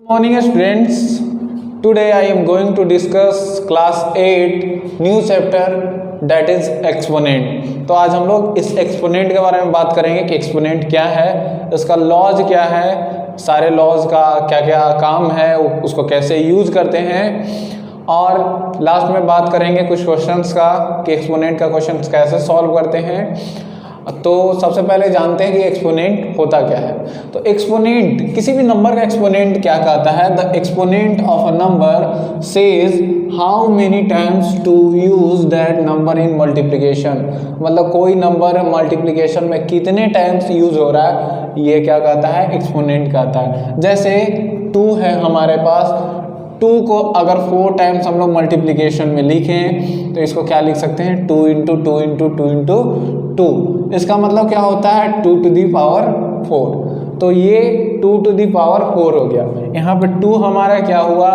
Morning students, today I am going to discuss class 8 new chapter that is exponent। तो आज हम लोग इस एक्सपोनेंट के बारे में बात करेंगे कि एक्सपोनेंट क्या है, उसका लॉज क्या है, सारे लॉज का क्या क्या काम है, उसको कैसे यूज करते हैं, और लास्ट में बात करेंगे कुछ क्वेश्चंस का कि एक्सपोनेंट का क्वेश्चंस कैसे सॉल्व करते हैं। तो सबसे पहले जानते हैं कि एक्सपोनेंट होता क्या है। तो एक्सपोनेंट, किसी भी नंबर का एक्सपोनेंट क्या कहता है? The exponent of a number says how many times to use that number in multiplication. मतलब कोई नंबर मल्टीप्लिकेशन में कितने टाइम्स यूज हो रहा है, ये क्या कहता है? एक्सपोनेंट कहता है। जैसे 2 है हमारे पास, 2 को अगर 4 टाइम्स हम लोग मल्टीप्लिकेशन में लिखें तो इसको क्या लिख सकते हैं? 2 इंटू 2 इंटू 2 इंटू 2। इसका मतलब क्या होता है? 2 टू दी पावर 4। तो ये 2 टू दी पावर 4 हो गया। यहाँ पे 2 हमारा क्या हुआ?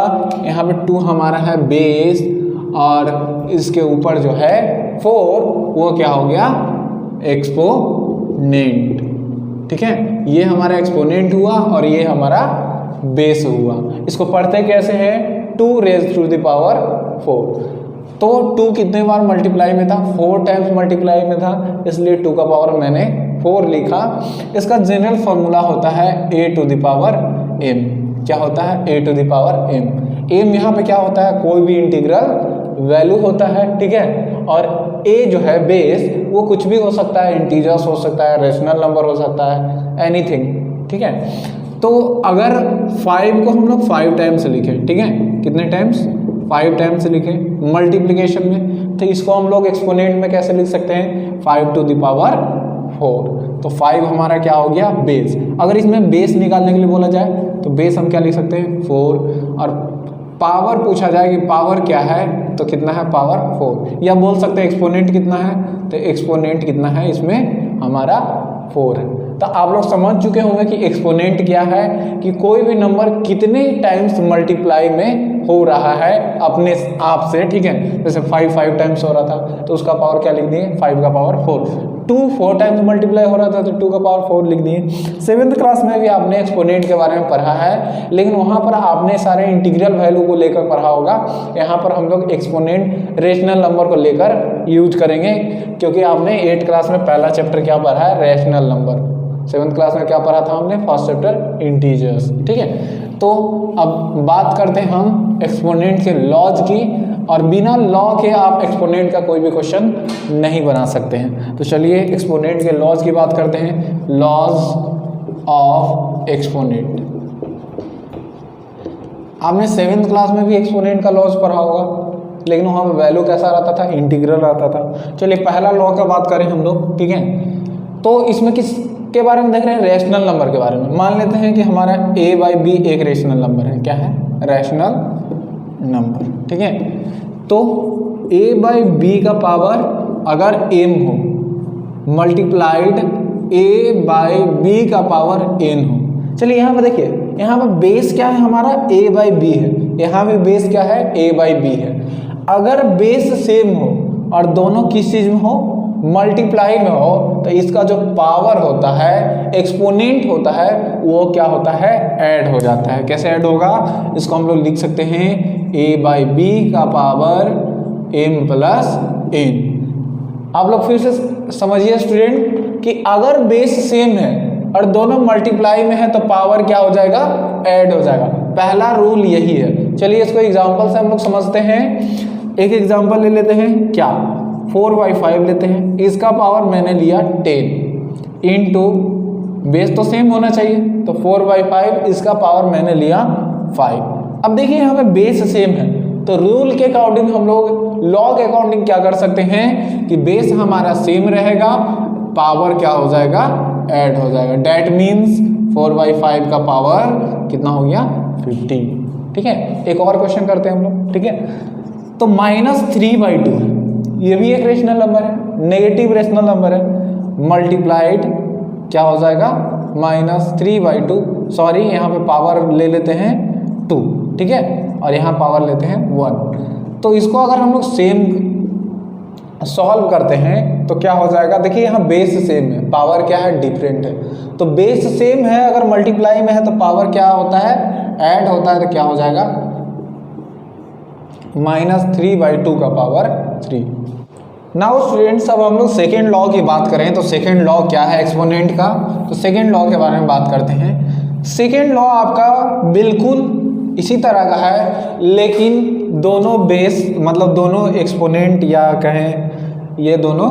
यहाँ पे 2 हमारा है बेस, और इसके ऊपर जो है 4 वो क्या हो गया? एक्सपोनेंट। ठीक है, ये हमारा एक्सपोनेंट हुआ और ये हमारा बेस हुआ। इसको पढ़ते कैसे हैं? 2 रेज़ टू द पावर 4। तो 2 कितने बार मल्टीप्लाई में था? 4 टाइम्स मल्टीप्लाई में था, इसलिए 2 का पावर मैंने 4 लिखा। इसका जनरल फॉर्मूला होता है a to the power m। क्या होता है? a to the power m। m यहाँ पे क्या होता है? कोई भी इंटीग्रल वैल्यू होता है। ठीक है, और a जो है बेस, वो कुछ भी हो सकता है, इंटीजर्स हो सकता है, रेशनल नंबर हो सकता है, एनीथिंग। ठीक है, तो अगर 5 को हम लोग 5 टाइम्स लिखें, ठीक है, कितने टाइम्स? 5 टाइम्स लिखें मल्टीप्लिकेशन में, तो इसको हम लोग एक्सपोनेंट में कैसे लिख सकते हैं? 5 टू द पावर 4। तो 5 हमारा क्या हो गया? बेस। अगर इसमें बेस निकालने के लिए बोला जाए तो बेस हम क्या लिख सकते हैं? 4। और पावर पूछा जाए कि पावर क्या है, तो कितना है? पावर 4। या बोल सकते हैं एक्सपोनेंट कितना है, तो एक्सपोनेंट कितना है इसमें? हमारा 4 है। तो आप लोग समझ चुके होंगे कि एक्सपोनेंट क्या है, कि कोई भी नंबर कितने टाइम्स मल्टीप्लाई में हो रहा है अपने आप से। ठीक है, जैसे 5 टाइम्स हो रहा था तो उसका पावर क्या लिख दिए? 5 का पावर 4। 2 4 टाइम्स मल्टीप्लाई हो रहा था तो 2 का पावर 4 लिख दिए। 7th क्लास में भी आपने एक्सपोनेंट के बारे में पढ़ा है, लेकिन वहाँ पर आपने सारे इंटीग्रल वैल्यू को लेकर पढ़ा होगा। यहाँ पर हम लोग एक्सपोनेंट रेशनल नंबर को लेकर यूज करेंगे, क्योंकि आपने 8th क्लास में पहला चैप्टर क्या पढ़ा है? Rational number. 7th क्लास में क्या पढ़ा था हमने? First chapter integers. ठीक है, तो अब बात करते हैं हम एक्सपोनेंट के लॉज की, और बिना लॉ के आप एक्सपोनेंट का कोई भी क्वेश्चन नहीं बना सकते हैं। तो चलिए एक्सपोनेंट के लॉज की बात करते हैं। Laws of exponent. आपने 7th क्लास में भी एक्सपोनेंट का लॉज पढ़ा होगा, लेकिन वहाँ पर वैल्यू कैसा रहता था? इंटीग्रल रहता था। चलिए पहला लॉ का बात करें हम लोग। ठीक है, तो इसमें किस के बारे में देख रहे हैं? रैशनल नंबर के बारे में। मान लेते हैं कि हमारा a/b एक रैशनल नंबर है। क्या है? Rational number. ठीक है, तो a/b का पावर अगर m हो मल्टीप्लाइड a/b का पावर n हो। चलिए यहाँ पर देखिए, यहाँ पर बेस क्या है? हमारा a/b है। यहाँ भी बेस क्या है? a/b है। अगर बेस सेम हो और दोनों किस चीज में हो? मल्टीप्लाई में हो, तो इसका जो पावर होता है, एक्सपोनेंट होता है, वो क्या होता है? ऐड हो जाता है। कैसे ऐड होगा? इसको हम लोग लिख सकते हैं a/b का पावर m प्लस n। आप लोग फिर से समझिए स्टूडेंट कि अगर बेस सेम है और दोनों मल्टीप्लाई में है तो पावर क्या हो जाएगा? ऐड हो जाएगा। पहला रूल यही है। चलिए इसको एग्जाम्पल से हम लोग समझते हैं। एक एग्जाम्पल ले लेते हैं। क्या? 4/5 लेते हैं। इसका पावर मैंने लिया 10 इंटू, बेस तो सेम होना चाहिए, तो 4/5, इसका पावर मैंने लिया 5। अब देखिए यहाँ पे बेस सेम है, तो रूल के अकॉर्डिंग हम लोग, लॉ के अकॉर्डिंग क्या कर सकते हैं कि बेस हमारा सेम रहेगा, पावर क्या हो जाएगा? ऐड हो जाएगा। डैट मीन्स 4/5 का पावर कितना हो गया? 50। ठीक है, एक और क्वेश्चन करते हैं हम लोग। ठीक है, तो -3/2 है, ये भी एक रेशनल नंबर है, नेगेटिव रेशनल नंबर है। मल्टीप्लाइड क्या हो जाएगा? -3/2। सॉरी, यहाँ पे पावर ले लेते हैं 2। ठीक है, और यहाँ पावर लेते हैं 1। तो इसको अगर हम लोग सेम सॉल्व करते हैं तो क्या हो जाएगा? देखिए यहाँ बेस सेम है, पावर क्या है? डिफरेंट है। तो बेस सेम है, अगर मल्टीप्लाई में है तो पावर क्या होता है? ऐड होता है तो क्या हो जाएगा -3/2 का पावर 3। नाउ स्टूडेंट्स अब हम लोग सेकेंड लॉ की बात करें तो सेकेंड लॉ क्या है एक्सपोनेंट का, तो सेकेंड लॉ के बारे में बात करते हैं। सेकेंड लॉ आपका बिल्कुल इसी तरह का है, लेकिन दोनों बेस मतलब दोनों एक्सपोनेंट या कहें ये दोनों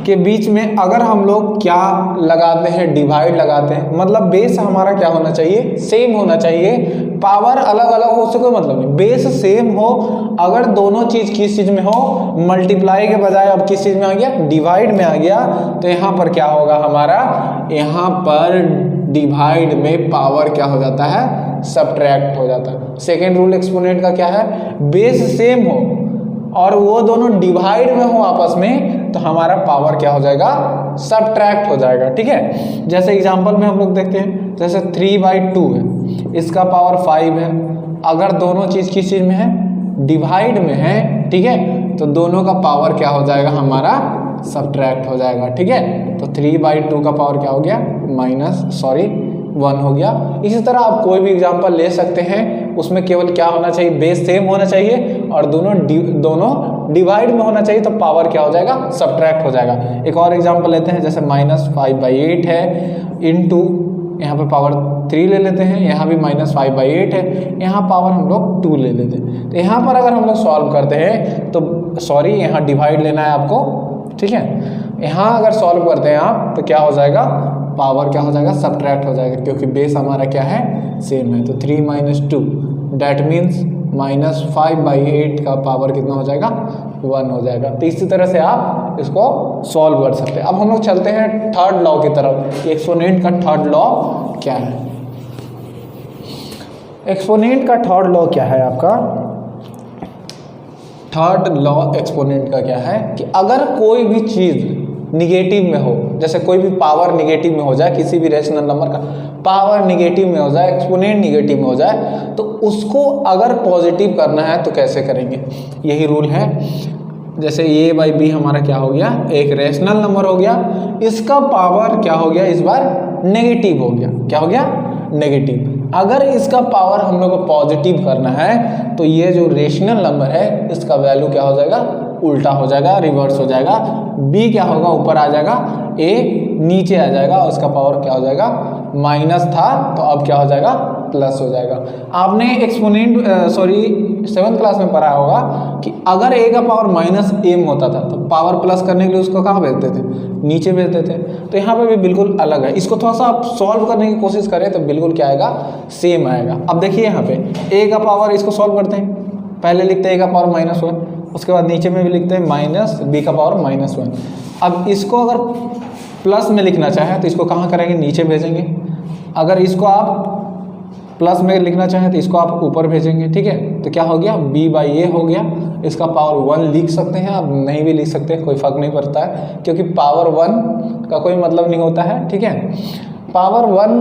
के बीच में अगर हम लोग क्या लगाते हैं, डिवाइड लगाते हैं, मतलब बेस हमारा क्या होना चाहिए, सेम होना चाहिए। पावर अलग अलग हो उससे कोई मतलब नहीं, बेस सेम हो। अगर दोनों चीज़ किस चीज़ में हो, मल्टीप्लाई के बजाय अब किस चीज़ में आ गया, डिवाइड में आ गया, तो यहाँ पर क्या होगा हमारा, यहाँ पर डिवाइड में पावर क्या हो जाता है, सब्ट्रैक्ट हो जाता है। सेकेंड रूल एक्सपोनेंट का क्या है, बेस सेम हो और वो दोनों डिवाइड में हो आपस में, तो हमारा पावर क्या हो जाएगा, सब्ट्रैक्ट हो जाएगा। ठीक है, जैसे एग्जांपल में हम लोग देखते हैं, जैसे 3/2 है, इसका पावर 5 है। अगर दोनों चीज़ किस चीज़ में है, डिवाइड में है, ठीक है, तो दोनों का पावर क्या हो जाएगा हमारा, सब्ट्रैक्ट हो जाएगा। ठीक है, तो 3/2 का पावर क्या हो गया, 1 हो गया। इसी तरह आप कोई भी एग्जांपल ले सकते हैं, उसमें केवल क्या होना चाहिए, बेस सेम होना चाहिए और दोनों डिवाइड में होना चाहिए, तो पावर क्या हो जाएगा, सब्ट्रैक्ट हो जाएगा। एक और एग्जांपल लेते हैं, जैसे -5/8 है इनटू यहाँ पे पावर 3 ले लेते हैं, यहाँ भी -5/8 है, यहाँ पावर हम लोग 2 ले लेते हैं। तो यहाँ पर अगर हम लोग सॉल्व करते हैं तो सॉरी यहाँ डिवाइड लेना है आपको, ठीक है, यहाँ अगर सॉल्व करते हैं आप तो क्या हो जाएगा, पावर क्या हो जाएगा, सब्ट्रैक्ट हो जाएगा, क्योंकि बेस हमारा क्या है, सेम है। तो 3 - 2 डैट मीन्स -5/8 का पावर कितना हो जाएगा, 1 हो जाएगा। तो इसी तरह से आप इसको सॉल्व कर सकते हैं। अब हम लोग चलते हैं थर्ड लॉ की तरफ। एक्सपोनेंट का थर्ड लॉ क्या है, एक्सपोनेंट का थर्ड लॉ क्या है आपका, थर्ड लॉ एक्सपोनेंट का क्या है कि अगर कोई भी चीज़ निगेटिव में हो, जैसे कोई भी पावर निगेटिव में हो जाए, किसी भी रेशनल नंबर का पावर निगेटिव में हो जाए, एक्सपोनेंट निगेटिव में हो जाए, तो उसको अगर पॉजिटिव करना है तो कैसे करेंगे, यही रूल है। जैसे a/b हमारा क्या हो गया, एक रेशनल नंबर हो गया, इसका पावर क्या हो गया, इस बार नेगेटिव हो गया। क्या हो गया, नेगेटिव। अगर इसका पावर हम लोग को पॉजिटिव करना है तो ये जो रेशनल नंबर है इसका वैल्यू क्या हो जाएगा, उल्टा हो जाएगा, रिवर्स हो जाएगा। b क्या होगा, ऊपर आ जाएगा, a नीचे आ जाएगा और उसका पावर क्या हो जाएगा, माइनस था तो अब क्या हो जाएगा, प्लस हो जाएगा। आपने एक्सपोनेंट 7th क्लास में पढ़ा होगा कि अगर a का पावर -m होता था तो पावर प्लस करने के लिए उसको कहाँ भेजते थे, नीचे भेजते थे। तो यहाँ पे भी बिल्कुल अलग है। इसको थोड़ा सा आप सॉल्व करने की कोशिश करें तो बिल्कुल क्या आएगा, सेम आएगा। अब देखिए यहाँ पे a का पावर, इसको सॉल्व करते हैं, पहले लिखते हैं a का पावर -1, उसके बाद नीचे में भी लिखते हैं -b का पावर -1। अब इसको अगर प्लस में लिखना चाहें तो इसको कहाँ करेंगे, नीचे भेजेंगे। अगर इसको आप प्लस में लिखना चाहें तो इसको आप ऊपर भेजेंगे। ठीक है, तो क्या हो गया, b/a हो गया। इसका पावर 1 लिख सकते हैं, आप नहीं भी लिख सकते हैं, कोई फ़र्क नहीं पड़ता है, क्योंकि पावर 1 का कोई मतलब नहीं होता है। ठीक है, पावर 1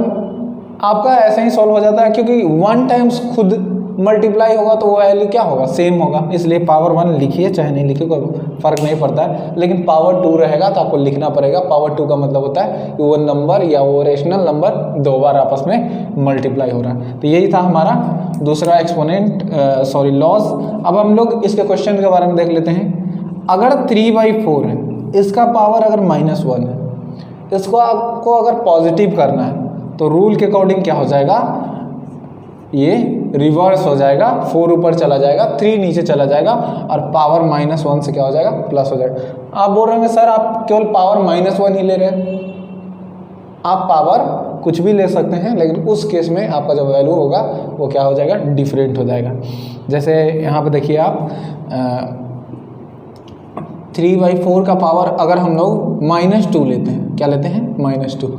आपका ऐसे ही सॉल्व हो जाता है, क्योंकि 1 टाइम्स खुद मल्टीप्लाई होगा तो वो वैल्यू क्या होगा, सेम होगा। इसलिए पावर 1 लिखिए चाहे नहीं लिखिए, कोई फ़र्क नहीं पड़ता है। लेकिन पावर 2 रहेगा तो आपको लिखना पड़ेगा। पावर 2 का मतलब होता है कि वो नंबर या वो रेशनल नंबर 2 बार आपस में मल्टीप्लाई हो रहा है। तो यही था हमारा दूसरा एक्सपोनेंट लॉज। अब हम लोग इसके क्वेश्चन के बारे में देख लेते हैं। अगर 3/4 है, इसका पावर अगर -1 है, इसको आपको अगर पॉजिटिव करना है तो रूल के अकॉर्डिंग क्या हो जाएगा, ये रिवर्स हो जाएगा, 4 ऊपर चला जाएगा, 3 नीचे चला जाएगा और पावर -1 से क्या हो जाएगा, प्लस हो जाएगा। आप बोल रहे हैं सर आप केवल पावर -1 ही ले रहे हैं, आप पावर कुछ भी ले सकते हैं, लेकिन उस केस में आपका जो वैल्यू होगा वो क्या हो जाएगा, डिफरेंट हो जाएगा। जैसे यहाँ पे देखिए आप 3/4 का पावर अगर हम लोग -2 लेते हैं, क्या लेते हैं, -2,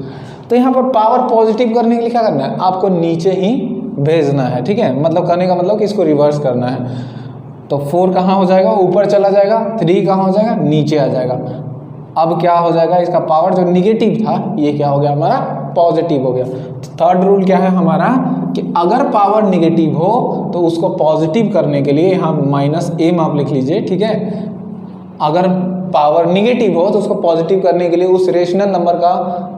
तो यहाँ पर पावर पॉजिटिव करने के लिए क्या करना है, आपको नीचे ही भेजना है। ठीक है, मतलब करने का मतलब कि इसको रिवर्स करना है। तो 4 कहाँ हो जाएगा, ऊपर चला जाएगा, 3 कहाँ हो जाएगा, नीचे आ जाएगा। अब क्या हो जाएगा, इसका पावर जो निगेटिव था ये क्या हो गया, हमारा पॉजिटिव हो गया। तो थर्ड रूल क्या है हमारा कि अगर पावर निगेटिव हो तो उसको पॉजिटिव करने के लिए यहाँ -m आप लिख लीजिए। ठीक है, अगर पावर निगेटिव हो तो उसको पॉजिटिव करने के लिए उस रेशनल नंबर का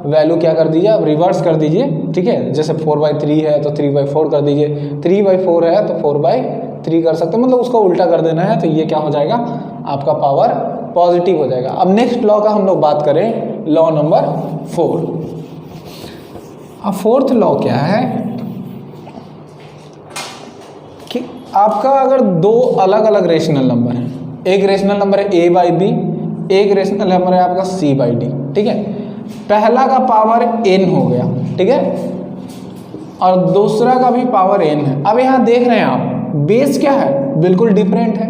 वैल्यू क्या कर दीजिए, अब रिवर्स कर दीजिए, ठीक है। जैसे 4/3 है तो 3/4 कर दीजिए, 3/4 है तो 4/3 कर सकते हैं, मतलब उसको उल्टा कर देना है, तो ये क्या हो जाएगा, आपका पावर पॉजिटिव हो जाएगा। अब नेक्स्ट लॉ का हम लोग बात करें, लॉ नंबर 4। अब फोर्थ लॉ क्या है कि आपका अगर दो अलग अलग रेशनल नंबर है, एक रेशनल नंबर है a/b, एक रेशनल नंबर है आपका c/d, ठीक है। पहला का पावर n हो गया, ठीक है, और दूसरा का भी पावर n है। अब यहाँ देख रहे हैं आप बेस क्या है, बिल्कुल डिफरेंट है।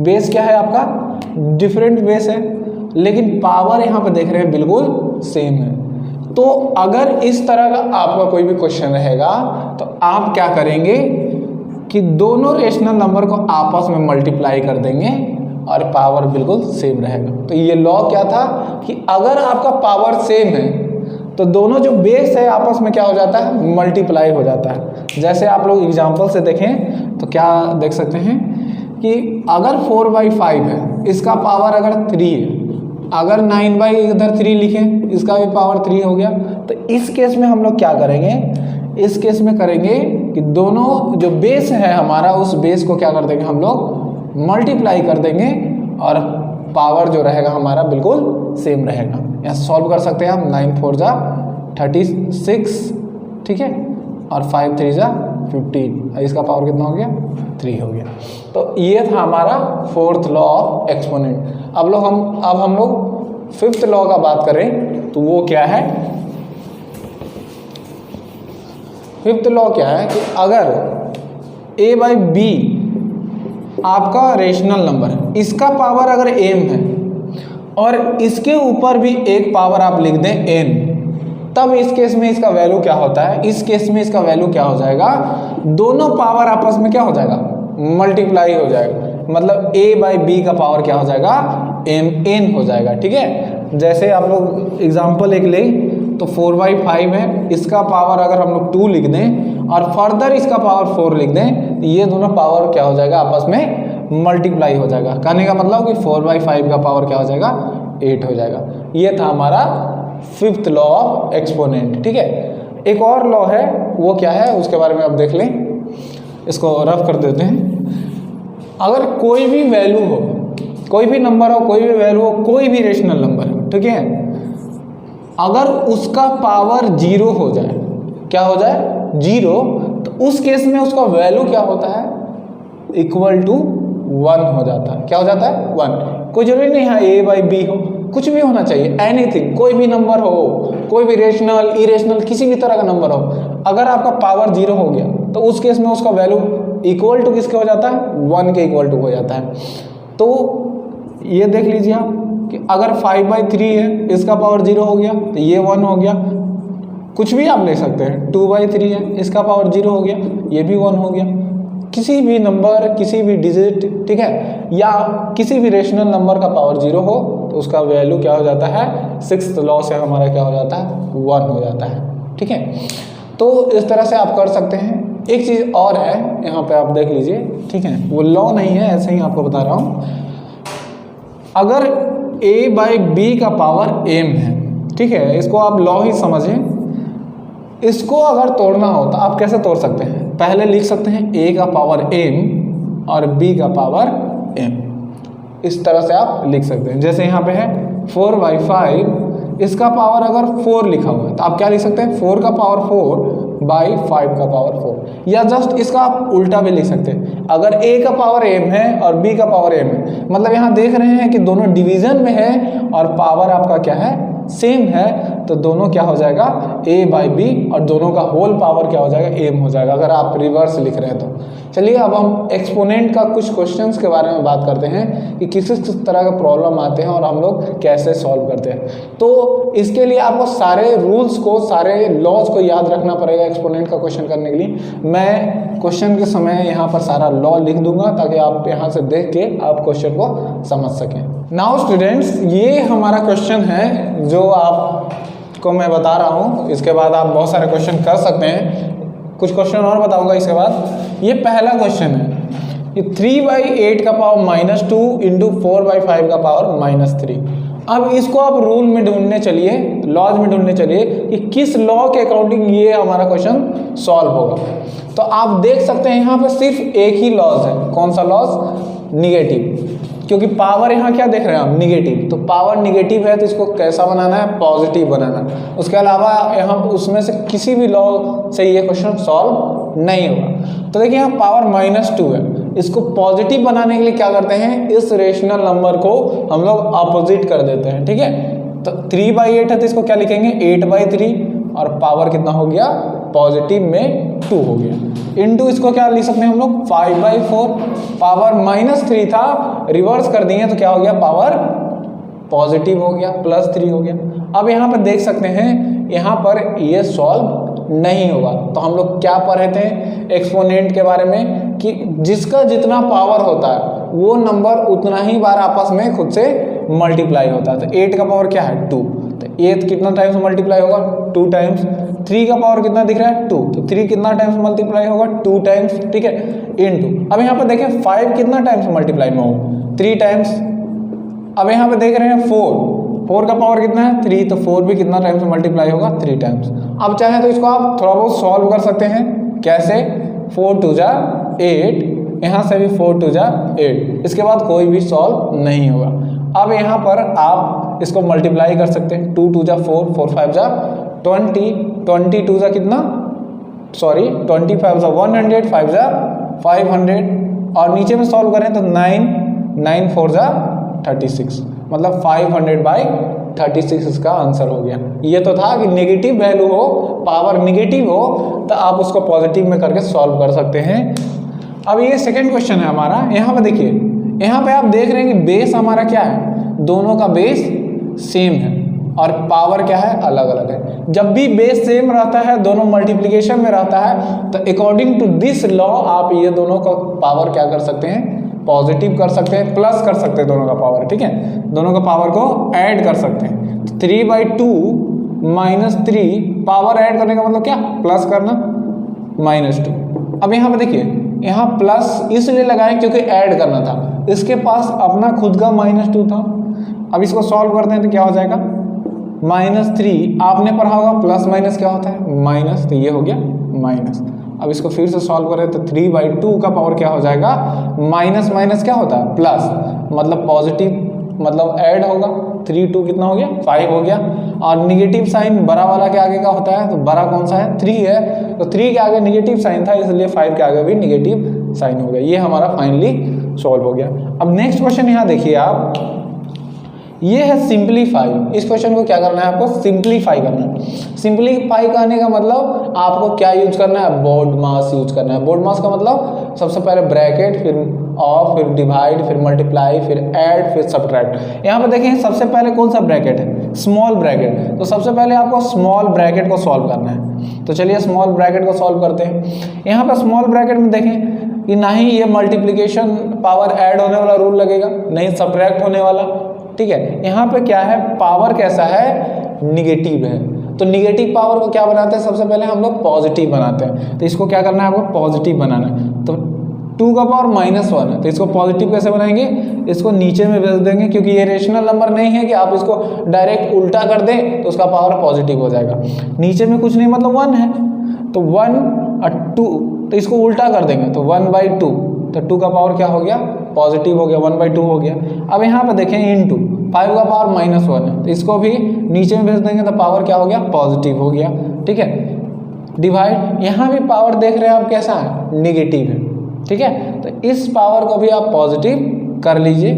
बेस क्या है आपका, डिफरेंट बेस है, लेकिन पावर यहाँ पे देख रहे हैं बिल्कुल सेम है। तो अगर इस तरह का आपका कोई भी क्वेश्चन रहेगा तो आप क्या करेंगे कि दोनों रेशनल नंबर को आपस में मल्टीप्लाई कर देंगे और पावर बिल्कुल सेम रहेगा। तो ये लॉ क्या था कि अगर आपका पावर सेम है तो दोनों जो बेस है आपस में क्या हो जाता है, मल्टीप्लाई हो जाता है। जैसे आप लोग एग्जांपल से देखें तो क्या देख सकते हैं कि अगर 4/5 है, इसका पावर अगर 3 है, अगर 9 इधर 3 लिखें, इसका भी पावर 3 हो गया। तो इस केस में हम लोग क्या करेंगे, इस केस में करेंगे कि दोनों जो बेस है हमारा, उस बेस को क्या कर देंगे हम लोग, मल्टीप्लाई कर देंगे और पावर जो रहेगा हमारा बिल्कुल सेम रहेगा। यहाँ सॉल्व कर सकते हैं हम, 9×4 = 36, ठीक है, और 5×3 = 15, इसका पावर कितना हो गया, 3 हो गया। तो ये था हमारा फोर्थ लॉ ऑफ एक्सपोनेंट। अब हम लोग फिफ्थ लॉ का बात करें तो वो क्या है, फिफ्थ लॉ क्या है कि अगर a/b आपका रेशनल नंबर है, इसका पावर अगर m है और इसके ऊपर भी एक पावर आप लिख दें n, तब इस केस में इसका वैल्यू क्या होता है, इस केस में इसका वैल्यू क्या हो जाएगा, दोनों पावर आपस में क्या हो जाएगा, मल्टीप्लाई हो जाएगा। मतलब a/b का पावर क्या हो जाएगा, mn हो जाएगा, ठीक है। जैसे आप लोग एग्जांपल एक लें तो 4/5 है, इसका पावर अगर हम लोग 2 लिख दें और फर्दर इसका पावर 4 लिख दें, ये दोनों पावर क्या हो जाएगा, आपस में मल्टीप्लाई हो जाएगा। कहने का मतलब कि 4/5 का पावर क्या हो जाएगा, 8 हो जाएगा। ये था हमारा फिफ्थ लॉ ऑफ एक्सपोनेंट, ठीक है। एक और लॉ है, वो क्या है उसके बारे में आप देख लें, इसको रफ कर देते हैं। अगर कोई भी वैल्यू हो, कोई भी नंबर हो, कोई भी वैल्यू हो, कोई भी रेशनल नंबर हो, ठीक है, अगर उसका पावर 0 हो जाए, क्या हो जाए, 0, तो उस केस में उसका वैल्यू क्या होता है, = 1 हो जाता है। क्या हो जाता है, 1। कोई जरूरी नहीं है a/b हो, कुछ भी होना चाहिए, एनीथिंग, कोई भी नंबर हो, कोई भी रेशनल इरेशनल किसी भी तरह का नंबर हो, अगर आपका पावर 0 हो गया तो उस केस में उसका वैल्यू इक्वल टू किसके हो जाता है, 1 के इक्वल टू हो जाता है। तो ये देख लीजिए आप कि अगर 5/3 है, इसका पावर 0 हो गया तो ये 1 हो गया। कुछ भी आप ले सकते हैं, 2/3 है, इसका पावर 0 हो गया, ये भी 1 हो गया। किसी भी नंबर, किसी भी डिजिट, ठीक है, या किसी भी रेशनल नंबर का पावर 0 हो तो उसका वैल्यू क्या हो जाता है, सिक्स्थ लॉ से हमारा क्या हो जाता है, 1 हो जाता है, ठीक है। तो इस तरह से आप कर सकते हैं। एक चीज़ और है, यहाँ पे आप देख लीजिए, ठीक है, वो लॉ नहीं है, ऐसे ही आपको बता रहा हूँ। अगर a/b का पावर m है, ठीक है, इसको आप लॉ ही समझें। इसको अगर तोड़ना हो तो आप कैसे तोड़ सकते हैं, पहले लिख सकते हैं a का पावर m और b का पावर m, इस तरह से आप लिख सकते हैं। जैसे यहाँ पे है 4/5, इसका पावर अगर 4 लिखा हुआ है तो आप क्या लिख सकते हैं, 4 का पावर 4/5 का पावर 4, या जस्ट इसका आप उल्टा भी लिख सकते हैं। अगर a का पावर m है और b का पावर m है, मतलब यहाँ देख रहे हैं कि दोनों डिवीजन में है और पावर आपका क्या है, सेम है, तो दोनों क्या हो जाएगा, a/b, और दोनों का होल पावर क्या हो जाएगा, m हो जाएगा, अगर आप रिवर्स लिख रहे हैं तो। चलिए अब हम एक्सपोनेंट का कुछ क्वेश्चंस के बारे में बात करते हैं कि किस किस तरह का प्रॉब्लम आते हैं और हम लोग कैसे सॉल्व करते हैं। तो इसके लिए आपको सारे रूल्स को, सारे लॉज को याद रखना पड़ेगा एक्सपोनेंट का क्वेश्चन करने के लिए। मैं क्वेश्चन के समय यहाँ पर सारा लॉ लिख दूंगा ताकि आप यहाँ से देख के आप क्वेश्चन को समझ सकें। नाउ स्टूडेंट्स, ये हमारा क्वेश्चन है जो आपको मैं बता रहा हूँ। इसके बाद आप बहुत सारे क्वेश्चन कर सकते हैं, कुछ क्वेश्चन और बताऊंगा इसके बाद। ये पहला क्वेश्चन है, कि 3/8 का पावर -2 इंटू 4/5 का पावर -3। अब इसको आप रूल में ढूंढने चलिए, लॉज में ढूंढने चलिए कि किस लॉ के अकॉर्डिंग ये हमारा क्वेश्चन सॉल्व होगा। तो आप देख सकते हैं यहाँ पे सिर्फ एक ही लॉज है, कौन सा लॉज? निगेटिव, क्योंकि पावर यहाँ क्या देख रहे हैं आप? निगेटिव। तो पावर निगेटिव है तो इसको कैसा बनाना है? पॉजिटिव बनाना है। उसके अलावा यहाँ उसमें से किसी भी लॉ से ये क्वेश्चन सॉल्व नहीं होगा। तो देखिए यहाँ पावर -2 है, इसको पॉजिटिव बनाने के लिए क्या करते हैं? इस रेशनल नंबर को हम लोग अपोजिट कर देते हैं, ठीक है। तो 3/8 है तो इसको क्या लिखेंगे? 8/3, और पावर कितना हो गया? पॉजिटिव में 2 हो गया। इनटू इसको क्या लिख सकते हैं हम लोग? 5/4। पावर -3 था, रिवर्स कर दिए तो क्या हो गया? पावर पॉजिटिव हो गया, +3 हो गया। अब यहाँ पर देख सकते हैं, यहाँ पर ये सॉल्व नहीं होगा। तो हम लोग क्या पढ़े थे एक्सपोनेंट के बारे में कि जिसका जितना पावर होता है वो नंबर उतना ही बार आपस में खुद से मल्टीप्लाई होता है। तो 8 का पावर क्या है? 2। तो 8 कितना टाइम्स मल्टीप्लाई होगा? 2 टाइम्स। 3 का पावर कितना दिख रहा है? 2। तो 3 कितना टाइम्स मल्टीप्लाई होगा? 2 टाइम्स, ठीक है, इनटू। अब यहाँ पर देखें 5 कितना टाइम्स मल्टीप्लाई में होगा? 3 टाइम्स। अब यहाँ पे देख रहे हैं 4 का पावर कितना है? 3। तो 4 भी कितना टाइम्स मल्टीप्लाई होगा? 3 टाइम्स। अब चाहे तो इसको आप थोड़ा बहुत सॉल्व कर सकते हैं। कैसे? 4 2 जा 8, यहाँ से भी 4 2 जा 8, इसके बाद कोई भी सॉल्व नहीं होगा। अब यहाँ पर आप इसको मल्टीप्लाई कर सकते हैं। 2 2 जा 4, 4 5 जा 20, 22 जा कितना? 25 जा 100, 5 जा 500, और नीचे में सॉल्व करें तो 9 4 जा 36, मतलब 500/36 इसका आंसर हो गया। ये तो था कि नेगेटिव वैल्यू हो, पावर नेगेटिव हो, तो आप उसको पॉजिटिव में करके सॉल्व कर सकते हैं। अब ये सेकंड क्वेश्चन है हमारा। यहाँ पे देखिए, यहाँ पे आप देख रहे हैं कि बेस हमारा क्या है? दोनों का बेस सेम है और पावर क्या है? अलग अलग है। जब भी बेस सेम रहता है, दोनों मल्टीप्लिकेशन में रहता है, तो अकॉर्डिंग टू दिस लॉ आप ये दोनों का पावर क्या कर सकते हैं? पॉजिटिव कर सकते हैं, प्लस कर सकते हैं दोनों का पावर, ठीक है, दोनों का पावर को ऐड कर सकते हैं। तो 3/2 - 3 पावर ऐड करने का मतलब क्या? प्लस करना, -2। अब यहाँ पे देखिए, यहाँ प्लस इसलिए लगाएं क्योंकि ऐड करना था, इसके पास अपना खुद का -2 था। अब इसको सॉल्व करते हैं तो क्या हो जाएगा? -3 आपने पढ़ा होगा, प्लस माइनस क्या होता है? माइनस, तो ये हो गया माइनस। अब इसको फिर से सॉल्व करें तो 3/2 का पावर क्या हो जाएगा? माइनस माइनस क्या होता है? प्लस, मतलब पॉजिटिव, मतलब ऐड होगा। 3 2 कितना हो गया? 5 हो गया। और निगेटिव साइन बड़ा वाला के आगे का होता है, तो बड़ा कौन सा है? 3 है, तो 3 के आगे निगेटिव साइन था, इसलिए 5 के आगे भी निगेटिव साइन हो गया। ये हमारा फाइनली सॉल्व हो गया। अब नेक्स्ट क्वेश्चन यहाँ देखिए आप, ये है सिंप्लीफाई। इस क्वेश्चन को क्या करना है? आपको सिंप्लीफाई करना है। सिंप्लीफाई करने का मतलब आपको क्या यूज करना है? बोर्ड मास यूज करना है। बोर्ड मास का मतलब सबसे पहले ब्रैकेट, फिर ऑफ, फिर डिवाइड, फिर मल्टीप्लाई, फिर ऐड, फिर सब्ट्रैक्ट। यहाँ पर देखें सबसे पहले कौन सा ब्रैकेट है? Small bracket. तो सबसे पहले आपको स्मॉल ब्रैकेट को सॉल्व करना है। तो चलिए स्मॉल ब्रैकेट को सॉल्व करते हैं। यहाँ पर स्मॉल ब्रैकेट में देखें कि ना ही ये मल्टीप्लिकेशन पावर ऐड होने वाला रूल लगेगा, नहीं सब्ट्रैक्ट होने वाला, ठीक है। यहाँ पे क्या है? पावर कैसा है? निगेटिव है। तो निगेटिव पावर को क्या बनाते हैं? सबसे पहले हम लोग पॉजिटिव बनाते हैं। तो इसको क्या करना है? आपको पॉजिटिव बनाना है। तो 2 का पावर -1 है, तो इसको पॉजिटिव कैसे बनाएंगे? इसको नीचे में भेज देंगे, क्योंकि ये रेशनल नंबर नहीं है कि आप इसको डायरेक्ट उल्टा कर दें तो उसका पावर पॉजिटिव हो जाएगा। नीचे में कुछ नहीं, मतलब 1 है, तो 1 और 2, तो इसको उल्टा कर देंगे तो 1/2, तो 2 का पावर क्या हो गया? पॉजिटिव हो गया, 1/2 हो गया। अब यहाँ पर देखें इनटू 5 का पावर -1 है, तो इसको भी नीचे में भेज देंगे तो पावर क्या हो गया? पॉजिटिव हो गया, ठीक है। डिवाइड, यहाँ भी पावर देख रहे हैं आप कैसा है? निगेटिव है, ठीक है। तो इस पावर को भी आप पॉजिटिव कर लीजिए,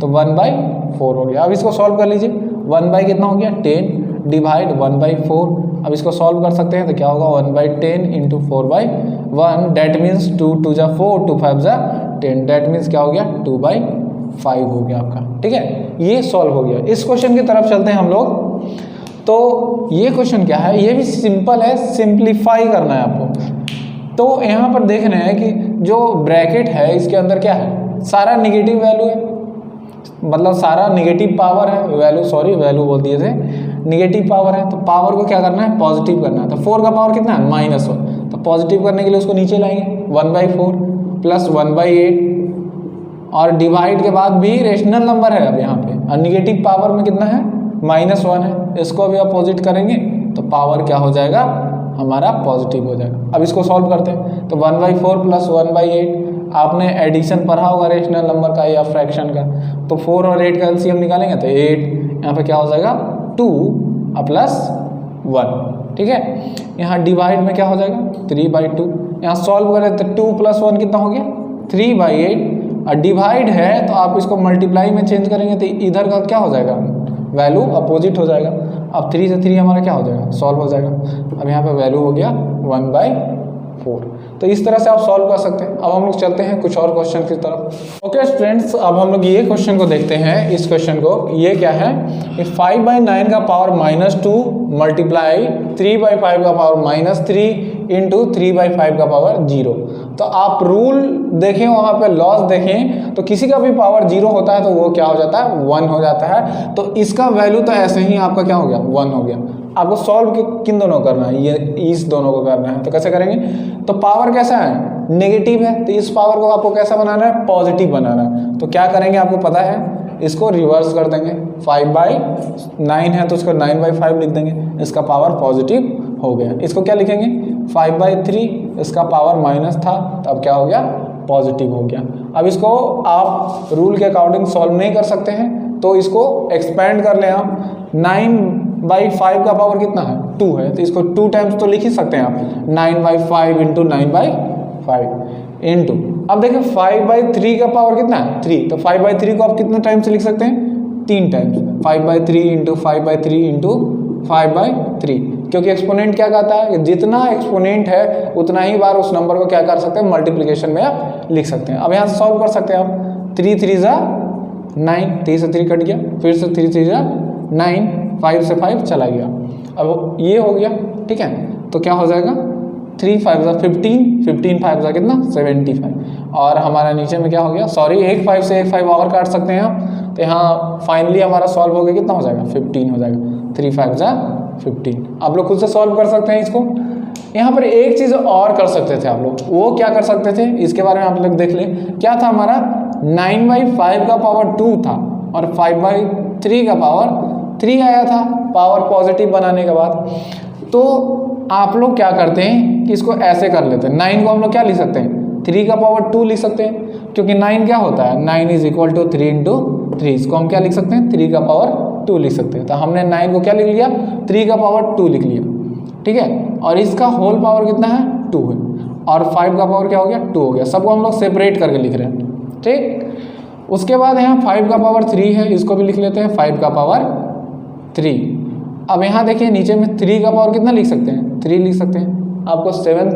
तो 1/4 हो गया। अब इसको सॉल्व कर लीजिए। 1 कितना हो गया? 10, डिवाइड 1/4। अब इसको सॉल्व कर सकते हैं तो क्या होगा? 1/10 इंटू 4/1, डेट मीन्स 2 2 जा 4, 2 5 जा 10, डेट मीन्स क्या हो गया? 2/5 हो गया आपका, ठीक है। ये सॉल्व हो गया। इस क्वेश्चन की तरफ चलते हैं हम लोग। तो ये क्वेश्चन क्या है? ये भी सिंपल है, सिंप्लीफाई करना है आपको। तो यहाँ पर देख रहे हैं कि जो ब्रैकेट है इसके अंदर क्या है? सारा निगेटिव वैल्यू है, मतलब सारा निगेटिव पावर है, वैल्यू बोल दिए थे, निगेटिव पावर है। तो पावर को क्या करना है? पॉजिटिव करना है। तो 4 का पावर कितना है? -1, तो पॉजिटिव करने के लिए उसको नीचे लाएंगे, 1/4 प्लस 1/8 और डिवाइड के बाद भी रेशनल नंबर है अब यहाँ पे, और निगेटिव पावर में कितना है, -1 है। इसको भी अपोजिट करेंगे तो पावर क्या हो जाएगा हमारा पॉजिटिव हो जाएगा। अब इसको सॉल्व करते हैं तो 1/4 प्लस 1/8, आपने एडिशन पढ़ा होगा रेशनल नंबर का या फ्रैक्शन का, तो 4 और 8 का एलसीएम निकालेंगे तो 8, यहाँ पे क्या हो जाएगा 2 प्लस 1, ठीक है। यहाँ डिवाइड में क्या हो जाएगा 3/2, यहाँ सॉल्व करें तो 2 प्लस 1 कितना हो गया 3/8, और डिवाइड है तो आप इसको मल्टीप्लाई में चेंज करेंगे तो इधर का क्या हो जाएगा वैल्यू अपोजिट हो जाएगा। अब 3 से 3 हमारा क्या हो जाएगा सॉल्व हो जाएगा। अब यहाँ पे वैल्यू हो गया 1/4। तो इस तरह से आप सॉल्व कर सकते हैं। अब हम लोग चलते हैं कुछ और क्वेश्चन की तरफ। ओके स्टूडेंट्स, अब हम लोग ये क्वेश्चन को देखते हैं। इस क्वेश्चन को ये क्या है कि 5/9 का पावर -2 मल्टीप्लाई 3/5 का पावर -3 इंटू 3/5 का पावर 0। तो आप रूल देखें, वहाँ पे लॉस देखें, तो किसी का भी पावर 0 होता है तो वो क्या हो जाता है 1 हो जाता है। तो इसका वैल्यू तो ऐसे ही आपका क्या हो गया 1 हो गया। आपको सॉल्व किन दोनों करना है, ये इस दोनों को करना है। तो कैसे करेंगे, तो पावर कैसा है नेगेटिव है, तो इस पावर को आपको कैसा बनाना है पॉजिटिव बनाना है। तो क्या करेंगे आपको पता है, इसको रिवर्स कर देंगे। 5/9 है तो उसको 9/5 लिख देंगे, इसका पावर पॉजिटिव हो गया। इसको क्या लिखेंगे 5/3, इसका पावर माइनस था तो अब क्या हो गया पॉजिटिव हो गया। अब इसको आप रूल के अकॉर्डिंग सॉल्व नहीं कर सकते हैं तो इसको एक्सपेंड कर लें आप। 9/5 का पावर कितना है 2 है, तो इसको 2 टाइम्स तो लिख ही सकते हैं आप। 9/5 इंटू 9/5 इंटू, अब देखिए 5/3 का पावर कितना है 3, तो 5/3 को आप कितने टाइम्स लिख सकते हैं 3 टाइम्स। 5/3 इंटू 5/3 इंटू 5/3, क्योंकि एक्सपोनेंट क्या कहता है कि जितना एक्सपोनेंट है उतना ही बार उस नंबर को क्या कर सकते हैं मल्टीप्लिकेशन में आप लिख सकते हैं। अब यहाँ से सॉल्व कर सकते हैं आप। 3 3 जा 9, 3 से 3 कट गया, फिर से 3 3 जा 9, 5 से 5 चला गया। अब ये हो गया, ठीक है। तो क्या हो जाएगा 3 5 जा 15, 15 5 जा कितना 75, और हमारा नीचे में क्या हो गया, सॉरी 1 5 से 1 5 और काट सकते हैं आप। तो यहाँ फाइनली हमारा सॉल्व हो गया, कितना हो जाएगा 15 हो जाएगा। 3 5 जा 15, आप लोग खुद से सॉल्व कर सकते हैं इसको। यहाँ पर एक चीज़ और कर सकते थे आप लोग, वो क्या कर सकते थे इसके बारे में आप लोग देख लें। क्या था हमारा 9/5 का पावर 2 था और 5/3 का पावर 3 आया था पावर पॉजिटिव बनाने के बाद। तो आप लोग क्या करते हैं कि इसको ऐसे कर लेते हैं। 9 को हम लोग क्या लिख सकते हैं 3 का पावर 2 लिख सकते हैं, क्योंकि 9 क्या होता है 9 = 3 इंटू 3। इसको हम क्या लिख सकते हैं 3 का पावर 2 लिख सकते हैं। तो हमने 9 को क्या लिख लिया 3 का पावर 2 लिख लिया, ठीक है। और इसका होल पावर कितना है 2 है, और 5 का पावर क्या हो गया 2 हो गया। सबको हम लोग सेपरेट करके लिख रहे हैं, ठीक। उसके बाद यहाँ 5 का पावर 3 है, इसको भी लिख लेते हैं 5 का पावर 3। अब यहाँ देखिए नीचे में 3 का पावर कितना लिख सकते हैं 3 लिख सकते हैं। आपको 7th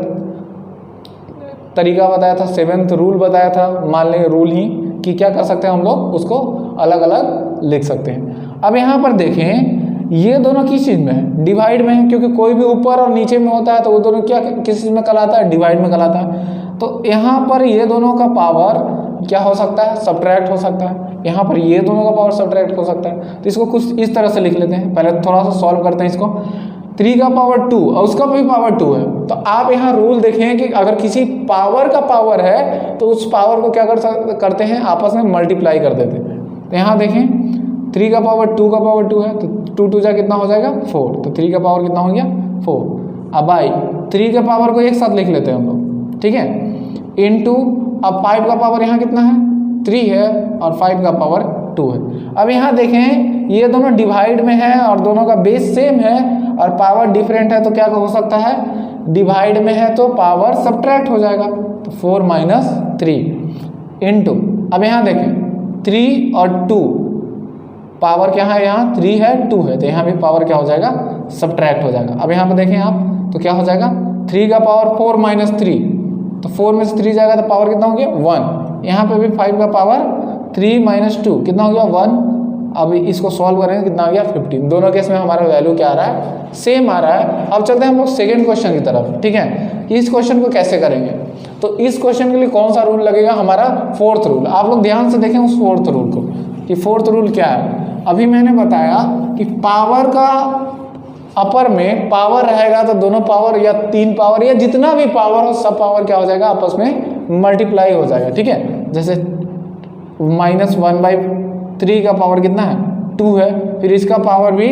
तरीका बताया था, 7th रूल बताया था, मान लें रूल ही कि क्या कर सकते हैं हम लोग उसको अलग अलग लिख सकते हैं। अब यहाँ पर देखें ये दोनों किस चीज़ में है डिवाइड में है, क्योंकि कोई भी ऊपर और नीचे में होता है तो वो दोनों क्या किस चीज़ में कहलाता है डिवाइड में कहलाता है। तो यहाँ पर ये दोनों का पावर क्या हो सकता है सब्ट्रैक्ट हो सकता है, यहाँ पर ये दोनों का पावर सब्ट्रैक्ट हो सकता है। तो इसको कुछ इस तरह से लिख लेते हैं। पहले थोड़ा सा सॉल्व करते हैं इसको। 3 का पावर 2 और उसका भी पावर 2 है, तो आप यहाँ रूल देखें कि अगर किसी पावर का पावर है तो उस पावर को क्या करते हैं आपस में मल्टीप्लाई कर देते हैं। तो यहाँ देखें 3 का पावर 2 का पावर 2 है, तो 2 2 जा कितना हो जाएगा 4, तो 3 का पावर कितना हो गया 4। अब भाई 3 के पावर को एक साथ लिख लेते हैं हम लोग, ठीक है, इनटू अब 5 का पावर यहाँ कितना है 3 है और 5 का पावर 2 है। अब यहाँ देखें ये दोनों डिवाइड में है और दोनों का बेस सेम है और पावर डिफरेंट है, तो क्या हो सकता है डिवाइड में है तो पावर सब्ट्रैक्ट हो जाएगा, तो 4 - 3 इनटू, अब यहाँ देखें 3 और 2 पावर क्या है यहाँ 3 है 2 है, तो यहाँ भी पावर क्या हो जाएगा सब्ट्रैक्ट हो जाएगा। अब यहाँ पे देखें आप तो क्या हो जाएगा 3 का पावर 4 - 3, तो 4 में से 3 जाएगा तो पावर कितना हो गया 1। यहाँ पे भी 5 का पावर 3 - 2 कितना हो गया 1। अब इसको सॉल्व करेंगे कितना हो गया 15। दोनों केस में हमारा वैल्यू क्या आ रहा है सेम आ रहा है। अब चलते हैं हम लोग सेकेंड क्वेश्चन की तरफ, ठीक है, कि इस क्वेश्चन को कैसे करेंगे। तो इस क्वेश्चन के लिए कौन सा रूल लगेगा हमारा 4th रूल। आप लोग ध्यान से देखें उस 4th रूल को कि 4th रूल क्या है। अभी मैंने बताया कि पावर का अपर में पावर रहेगा तो दोनों पावर या 3 पावर या जितना भी पावर हो सब पावर क्या हो जाएगा आपस में मल्टीप्लाई हो जाएगा, ठीक है। जैसे -1/3 का पावर कितना है 2 है, फिर इसका पावर भी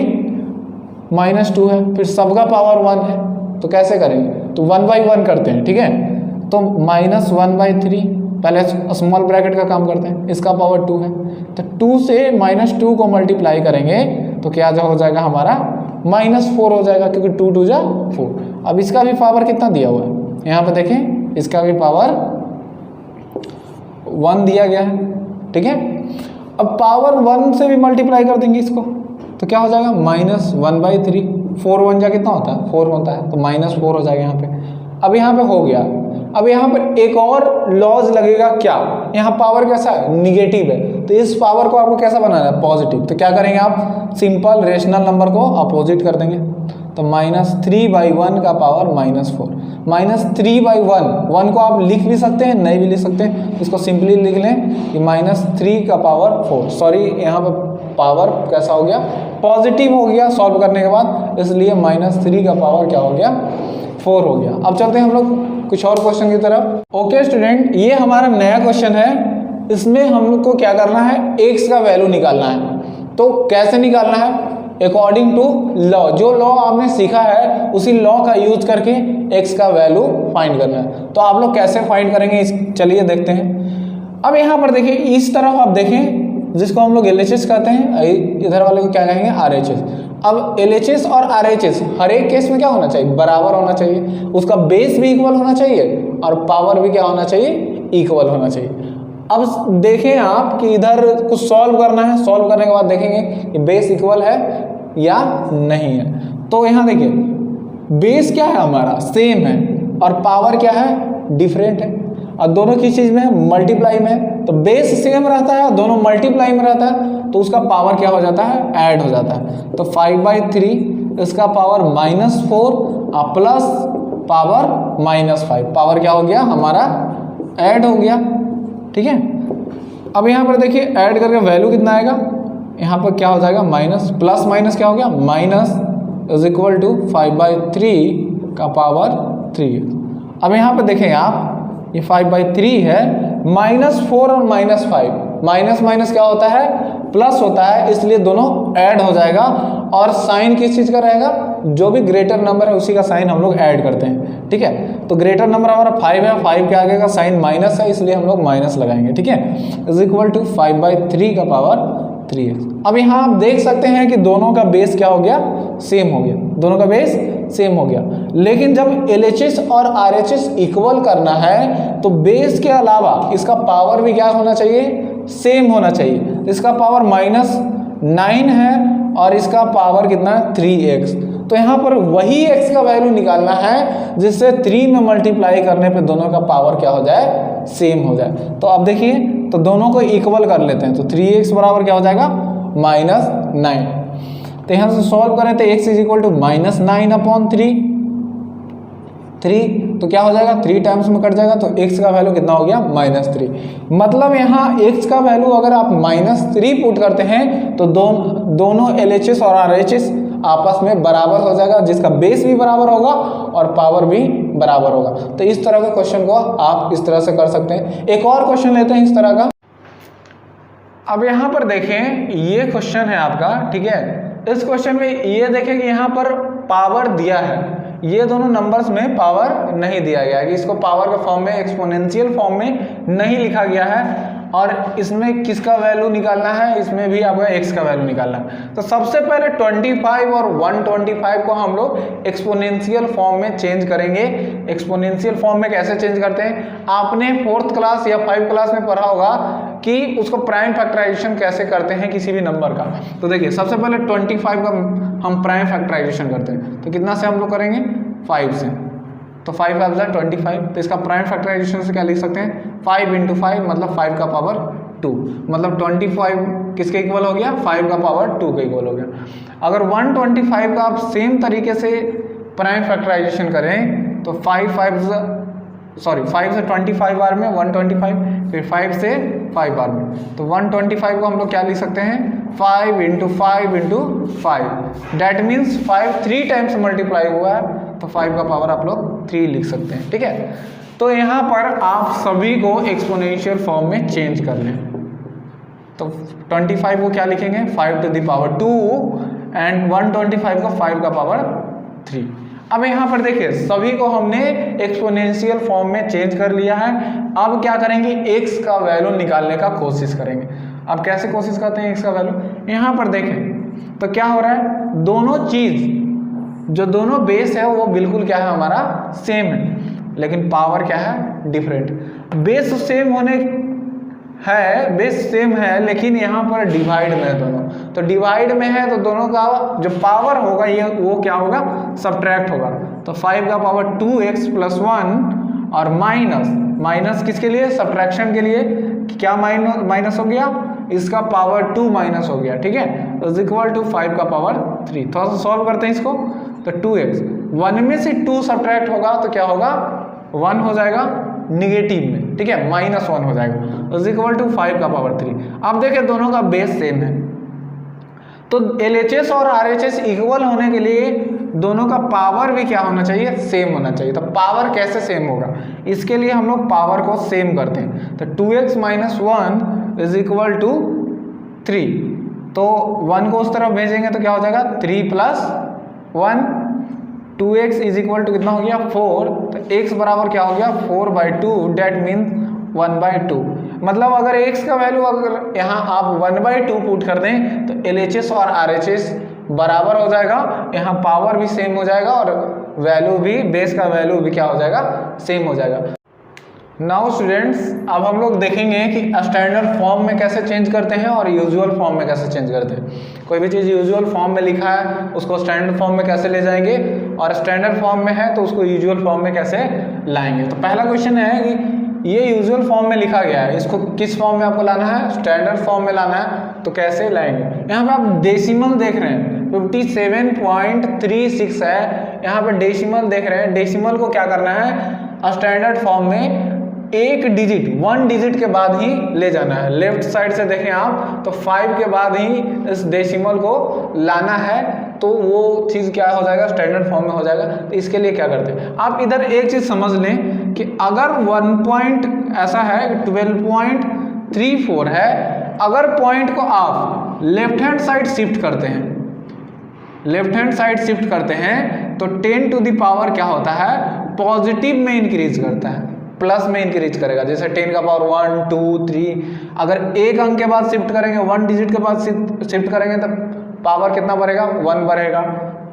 -2 है, फिर सबका पावर 1 है। तो कैसे करेंगे, तो 1/1 करते हैं, ठीक है। तो -1/3 पहले स्मॉल ब्रैकेट का काम करते हैं, इसका पावर 2 है, तो 2 से -2 को मल्टीप्लाई करेंगे तो क्या हो जाएगा हमारा -4 हो जाएगा, क्योंकि 2 2 जा 4। अब इसका भी पावर कितना दिया हुआ है, यहाँ पे देखें, इसका भी पावर 1 दिया गया है, ठीक है। अब पावर 1 से भी मल्टीप्लाई कर देंगे इसको, तो क्या हो जाएगा -1/3, 4 1 जा कितना होता है 4 होता है, तो -4 हो जाएगा यहाँ पे। अब यहाँ पे हो गया। अब यहाँ पर एक और लॉज लगेगा, क्या, यहाँ पावर कैसा है निगेटिव है, तो इस पावर को आपको कैसा बनाना है पॉजिटिव। तो क्या करेंगे आप, सिंपल रेशनल नंबर को अपोजिट कर देंगे, तो -3/1 का पावर -4, -3/1, 1 को आप लिख भी सकते हैं नहीं भी लिख सकते हैं, इसको सिंपली लिख लें कि -3 का पावर 4, सॉरी यहाँ पर पावर कैसा हो गया पॉजिटिव हो गया सॉल्व करने के बाद, इसलिए -3 का पावर क्या हो गया 4 हो गया। अब चलते हैं हम लोग कुछ और क्वेश्चन की तरफ। ओके स्टूडेंट, ये हमारा नया क्वेश्चन है, इसमें हम लोग को क्या करना है, x का वैल्यू निकालना है। तो कैसे निकालना है, अकॉर्डिंग टू लॉ, जो लॉ आपने सीखा है उसी लॉ का यूज करके x का वैल्यू फाइंड करना है। तो आप लोग कैसे फाइंड करेंगे, चलिए देखते हैं। अब यहाँ पर देखिए, इस तरफ आप देखें, जिसको हम लोग LHS कहते हैं, इधर वाले को क्या कहेंगे RHS। अब LHS और RHS हर एक केस में क्या होना चाहिए, बराबर होना चाहिए, उसका बेस भी इक्वल होना चाहिए और पावर भी क्या होना चाहिए, इक्वल होना चाहिए। अब देखें आप कि इधर कुछ सॉल्व करना है, सॉल्व करने के बाद देखेंगे कि बेस इक्वल है या नहीं है। तो यहाँ देखिए, बेस क्या है हमारा सेम है और पावर क्या है डिफरेंट है, और दोनों की चीज़ में मल्टीप्लाई में है। तो बेस सेम रहता है, दोनों मल्टीप्लाई में रहता है, तो उसका पावर क्या हो जाता है, ऐड हो जाता है। तो 5/3 इसका पावर -4 प्लस पावर -5, पावर क्या हो गया हमारा ऐड हो गया, ठीक है। अब यहाँ पर देखिए ऐड करके वैल्यू कितना आएगा, यहाँ पर क्या हो जाएगा माइनस प्लस माइनस क्या हो गया माइनस इज इक्वल टू 5/3 का पावर 3। अब यहाँ पर देखें आप, ये 5/3 है, -4 और -5, माइनस माइनस क्या होता है प्लस होता है, इसलिए दोनों ऐड हो जाएगा। और साइन किस चीज़ का रहेगा, जो भी ग्रेटर नंबर है उसी का साइन हम लोग ऐड करते हैं, ठीक है। तो ग्रेटर नंबर हमारा 5 है, 5 के आगे का साइन माइनस है, इसलिए हम लोग माइनस लगाएंगे, ठीक है। इज इक्वल टू 5/3 का पावर 3x। अब यहाँ आप देख सकते हैं कि दोनों का बेस क्या हो गया, सेम हो गया, दोनों का बेस सेम हो गया। लेकिन जब LHS और RHS इक्वल करना है तो बेस के अलावा इसका पावर भी क्या होना चाहिए, सेम होना चाहिए। इसका पावर -9 है और इसका पावर कितना है 3x। तो यहाँ पर वही x का वैल्यू निकालना है जिससे 3 में मल्टीप्लाई करने पे दोनों का पावर क्या हो जाए, सेम हो जाए। तो अब देखिए, तो दोनों को इक्वल कर लेते हैं, तो 3x बराबर क्या हो जाएगा -9। तो यहाँ से सॉल्व करें तो x इज इक्वल टू -9/3, तो क्या हो जाएगा 3 टाइम्स में कट जाएगा, तो x का वैल्यू कितना हो गया -3। मतलब यहाँ x का वैल्यू अगर आप -3 पुट करते हैं तो दोनों LHS और RHS आपस में बराबर हो जाएगा, जिसका बेस भी बराबर होगा और पावर भी बराबर होगा। तो इस तरह के क्वेश्चन को आप इस तरह से कर सकते हैं। एक और क्वेश्चन लेते हैं इस तरह का। अब यहाँ पर देखें, ये क्वेश्चन है आपका, ठीक है। इस क्वेश्चन में ये देखें कि यहाँ पर पावर दिया है, ये दोनों नंबर्स में पावर नहीं दिया गया है, कि इसको पावर के फॉर्म में, एक्सपोनेंशियल फॉर्म में नहीं लिखा गया है। और इसमें किसका वैल्यू निकालना है, इसमें भी आपको x का वैल्यू निकालना है। तो सबसे पहले 25 और 125 को हम लोग एक्सपोनेंशियल फॉर्म में चेंज करेंगे। एक्सपोनेंशियल फॉर्म में कैसे चेंज करते हैं, आपने 4th क्लास या 5th क्लास में पढ़ा होगा कि उसको प्राइम फैक्टराइजेशन कैसे करते हैं किसी भी नंबर का। तो देखिए, सबसे पहले 25 का हम प्राइम फैक्टराइजेशन करते हैं, तो कितना से हम लोग करेंगे 5 से, तो 5 5 जा 25। तो इसका प्राइम फैक्टराइजेशन से क्या लिख सकते हैं, 5 × 5 मतलब 5 का पावर 2, मतलब 25 किसके इक्वल हो गया, 5 का पावर 2 के इक्वल हो गया। अगर 125 का आप सेम तरीके से प्राइम फैक्टराइजेशन करें तो 5 से 25 बार में 125, फिर 5 से 5 बार में, तो 125 को हम लोग क्या लिख सकते हैं 5 × 5 × 5, डैट मीन्स 5 3 टाइम्स मल्टीप्लाई हुआ है, तो 5 का पावर आप लोग 3 लिख सकते हैं, ठीक है। तो यहाँ पर आप सभी को एक्सपोनेंशियल फॉर्म में चेंज कर लें, तो 25 को क्या लिखेंगे 5 टू द पावर 2 एंड 125 को 5 का पावर 3। अब यहाँ पर देखिए सभी को हमने एक्सपोनेंशियल फॉर्म में चेंज कर लिया है। अब क्या करेंगे x का वैल्यू निकालने का कोशिश करेंगे। अब कैसे कोशिश करते हैं x का वैल्यू, यहाँ पर देखें तो क्या हो रहा है, दोनों चीज जो दोनों बेस है वो बिल्कुल क्या है हमारा सेम है, लेकिन पावर क्या है डिफरेंट। बेस सेम होने है, बेस सेम है लेकिन यहाँ पर डिवाइड में है दोनों, तो डिवाइड में है तो दोनों का जो पावर होगा ये वो क्या होगा सब्ट्रैक्ट होगा। तो 5 का पावर 2x प्लस 1 और माइनस किसके लिए सब्ट्रैक्शन के लिए, क्या माइनस हो गया इसका पावर 2 माइनस हो गया, ठीक है, इज इक्वल टू 5 का पावर 3। थोड़ा सा सॉल्व करते हैं इसको, तो 2x 1 में से 2 सब्ट्रैक्ट होगा तो क्या होगा 1 हो जाएगा निगेटिव में, ठीक है, -1 हो जाएगा इज इक्वल टू 5 का पावर 3। अब देखिए दोनों का बेस सेम है, तो LHS और RHS इक्वल होने के लिए दोनों का पावर भी क्या होना चाहिए सेम होना चाहिए। तो पावर कैसे सेम होगा, इसके लिए हम लोग पावर को सेम करते हैं। तो 2x minus 1 is equal to 3, तो 1 को उस तरफ भेजेंगे तो क्या हो जाएगा 3 plus 1, 2x is equal to कितना हो गया 4, तो x बराबर क्या हो गया 4/2, डेट मीन 1/2। मतलब अगर x का वैल्यू अगर यहाँ आप 1/2 पुट कर दें तो LHS और RHS बराबर हो जाएगा, यहाँ पावर भी सेम हो जाएगा और वैल्यू भी बेस का वैल्यू भी क्या हो जाएगा सेम हो जाएगा। नाउ स्टूडेंट्स अब हम लोग देखेंगे कि स्टैंडर्ड फॉर्म में कैसे चेंज करते हैं और यूजुअल फॉर्म में कैसे चेंज करते हैं। कोई भी चीज़ यूजुअल फॉर्म में लिखा है उसको स्टैंडर्ड फॉर्म में कैसे ले जाएंगे, और स्टैंडर्ड फॉर्म में है तो उसको यूजुअल फॉर्म में कैसे लाएंगे। तो पहला क्वेश्चन है कि ये यूजुअल फॉर्म में लिखा गया है, इसको किस फॉर्म में आपको लाना है स्टैंडर्ड फॉर्म में लाना है, तो कैसे लाएंगे। यहाँ पे आप डेसिमल देख रहे हैं 57.36 है, यहाँ पे डेसिमल देख रहे हैं। डेसिमल को क्या करना है स्टैंडर्ड फॉर्म में एक डिजिट 1 डिजिट के बाद ही ले जाना है। लेफ्ट साइड से देखें आप तो 5 के बाद ही इस डेसिमल को लाना है, तो वो चीज़ क्या हो जाएगा स्टैंडर्ड फॉर्म में हो जाएगा। तो इसके लिए क्या करते हैं आप इधर एक चीज़ समझ लें कि अगर 1 पॉइंट ऐसा है 12.34 है, अगर पॉइंट को आप लेफ्ट हैंड साइड शिफ्ट करते हैं, लेफ्ट हैंड साइड शिफ्ट करते हैं तो 10 टू द पावर क्या होता है पॉजिटिव में इंक्रीज करता है, प्लस में इंक्रीज करेगा। जैसे 10 का पावर 1 2 3, अगर एक अंक के बाद शिफ्ट करेंगे 1 डिजिट के बाद शिफ्ट करेंगे तो पावर कितना बढ़ेगा 1 बढ़ेगा।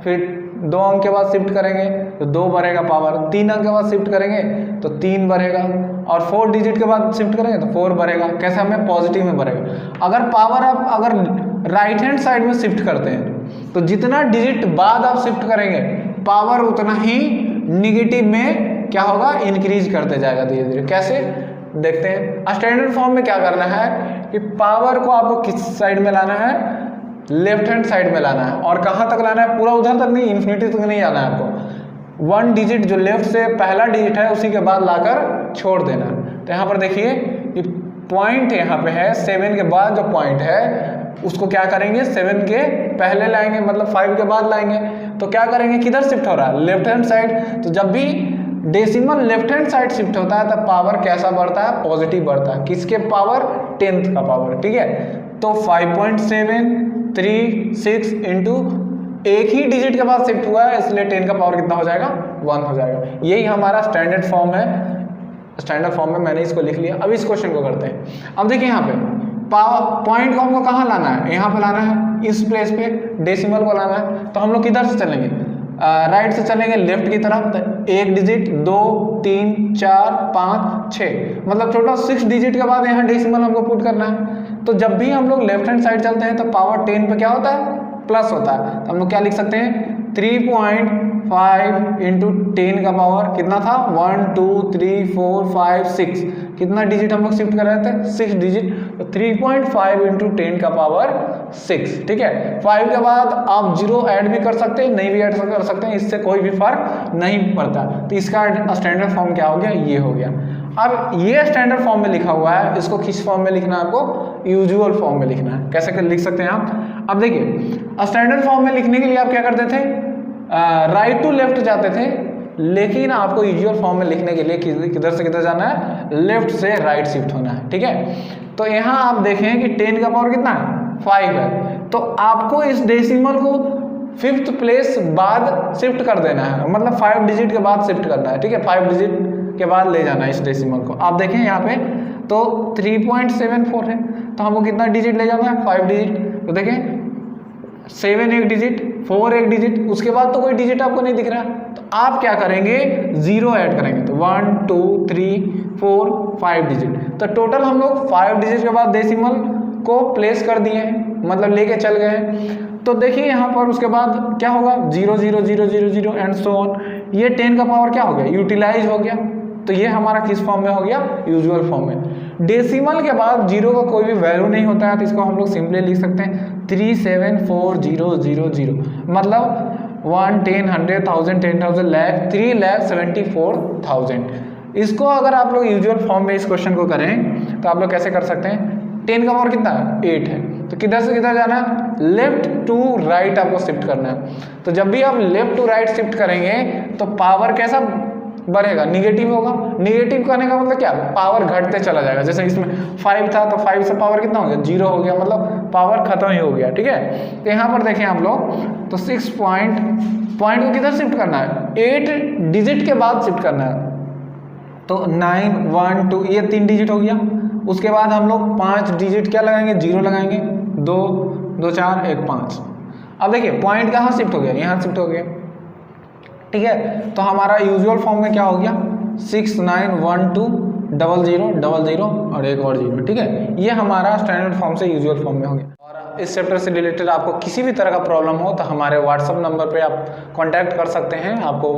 फिर 2 अंक के बाद शिफ्ट करेंगे तो 2 बढ़ेगा पावर, 3 अंक के बाद शिफ्ट करेंगे तो 3 बढ़ेगा, और 4 डिजिट के बाद शिफ्ट करेंगे तो 4 बढ़ेगा। कैसे हमें पॉजिटिव में बढ़ेगा। अगर पावर आप अगर राइट हैंड साइड में शिफ्ट करते हैं तो जितना डिजिट बाद आप शिफ्ट करेंगे पावर उतना ही निगेटिव में क्या होगा इंक्रीज करते जाएगा धीरे धीरे। कैसे देखते हैं। स्टैंडर्ड फॉर्म में क्या करना है कि पावर को आपको किस साइड में लाना है लेफ्ट हैंड साइड में लाना है, और कहाँ तक लाना है पूरा उधर तक नहीं, इन्फिनिटी तक नहीं आना है आपको। 1 डिजिट जो लेफ्ट से पहला डिजिट है उसी के बाद लाकर छोड़ देना। तो यहाँ पर देखिए कि पॉइंट यहाँ पे है 7 के बाद जो पॉइंट है उसको क्या करेंगे 7 के पहले लाएंगे, मतलब 5 के बाद लाएंगे। तो क्या करेंगे किधर शिफ्ट हो रहा है लेफ्ट हैंड साइड। तो जब भी decimal left hand side shift होता है तब पावर कैसा बढ़ता है पॉजिटिव बढ़ता है। किसके पावर 10th का पावर, ठीक है। तो 5.736 इंटू एक ही डिजिट के बाद शिफ्ट हुआ है इसलिए 10 का पावर कितना हो जाएगा 1 हो जाएगा। यही हमारा स्टैंडर्ड फॉर्म है। स्टैंडर्ड फॉर्म में मैंने इसको लिख लिया। अब इस क्वेश्चन को करते हैं। अब देखिए यहाँ पे पावर पॉइंट को हमको कहाँ लाना है, यहाँ पे लाना है इस प्लेस पे डेसिमल को लाना है। तो हम लोग किधर से चलेंगे राइट से चलेंगे लेफ्ट की तरफ। तो 1 डिजिट 2 3 4 5 6 मतलब टोटल 6 डिजिट के बाद यहाँ डेसिमल हमको पुट करना है। तो जब भी हम लोग लेफ्ट हैंड साइड चलते हैं तो पावर 10 पे क्या होता है प्लस होता है। तो हम लोग क्या लिख सकते हैं 3.5 इंटू 10 का पावर कितना था 1 2 3 4 5 6, कितना डिजिट हम लोग शिफ्ट कर रहे थे 6 डिजिट। तो 3.5 इंटू 10 का पावर 6, ठीक है। 5 के बाद आप 0 ऐड भी कर सकते हैं नहीं भी ऐड कर सकते हैं, इससे कोई भी फर्क नहीं पड़ता। तो इसका स्टैंडर्ड फॉर्म क्या हो गया ये हो गया। अब ये स्टैंडर्ड फॉर्म में लिखा हुआ है, इसको किस फॉर्म में लिखना है आपको यूजुअल फॉर्म में लिखना है। कैसे कर लिख सकते हैं आप। अब देखिए स्टैंडर्ड फॉर्म में लिखने के लिए आप क्या करते थे राइट टू लेफ्ट जाते थे, लेकिन आपको यूजुअल फॉर्म में लिखने के लिए किधर से किधर जाना है, लेफ्ट से राइट शिफ्ट होना है, ठीक है। तो यहाँ आप देखें कि 10 का पावर कितना है, 5 है, तो आपको इस डेसिमल को 5th प्लेस बाद शिफ्ट कर देना है, मतलब 5 डिजिट के बाद शिफ्ट करना है, ठीक है, 5 डिजिट के बाद ले जाना है इस डेसिमल को। आप देखें यहाँ पे तो 3.74 है, तो हमको कितना डिजिट ले जाना है, 5 डिजिट। तो देखें 7 एक डिजिट, 4 एक डिजिट, उसके बाद तो कोई डिजिट आपको नहीं दिख रहा, तो आप क्या करेंगे, 0 ऐड करेंगे, तो 1 2 3 4 5 डिजिट। तो टोटल हम लोग 5 डिजिट के बाद डेसिमल को प्लेस कर दिए हैं, मतलब लेके चल गए हैं। तो देखिए यहाँ पर उसके बाद क्या होगा, 0 0 0 0 0 एंड सो ऑन। ये 10 का पावर क्या हो गया, यूटिलाइज हो गया। तो ये हमारा किस फॉर्म में हो गया, यूजुअल फॉर्म में। डेसिमल के बाद 0 का कोई भी वैल्यू नहीं होता है, तो इसको हम लोग सिंपली लिख सकते हैं 374,000, मतलब 1 10 100 1000 10,000 लाख 3,74,000। इसको अगर आप लोग यूजुअल फॉर्म में इस क्वेश्चन को करें तो आप लोग कैसे कर सकते हैं, 10 का पावर कितना है, 8 है, तो किधर से किधर जाना है, लेफ्ट टू राइट आपको शिफ्ट करना है। तो जब भी आप लेफ्ट टू राइट शिफ्ट करेंगे तो पावर कैसा बढ़ेगा, निगेटिव होगा। निगेटिव करने का मतलब क्या, पावर घटते चला जाएगा। जैसे इसमें 5 था तो 5 से पावर कितना हो गया, 0 हो गया, मतलब पावर खत्म ही हो गया, ठीक है। तो यहाँ पर देखें आप लोग, तो 6 पॉइंट को किधर शिफ्ट करना है, 8 डिजिट के बाद शिफ्ट करना है। तो 9 1 2 ये 3 डिजिट हो गया। उसके बाद हम लोग 5 डिजिट क्या लगाएंगे, 0 लगाएंगे, 2 2 4 1 5। अब देखिए पॉइंट कहाँ शिफ्ट हो गया, यहाँ शिफ्ट हो गया, ठीक है। तो हमारा यूजुअल फॉर्म में क्या हो गया, 6 9 1 2 0 0 0 0 और एक और 0, ठीक है। ये हमारा स्टैंडर्ड फॉर्म से यूजुअल फॉर्म में हो गया। और इस चैप्टर से रिलेटेड आपको किसी भी तरह का प्रॉब्लम हो तो हमारे व्हाट्सअप नंबर पे आप कांटेक्ट कर सकते हैं। आपको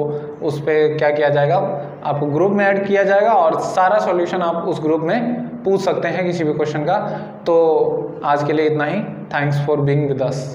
उस पर क्या किया जाएगा, आपको ग्रुप में ऐड किया जाएगा और सारा सॉल्यूशन आप उस ग्रुप में पूछ सकते हैं किसी भी क्वेश्चन का। तो आज के लिए इतना ही। Thanks for being with us.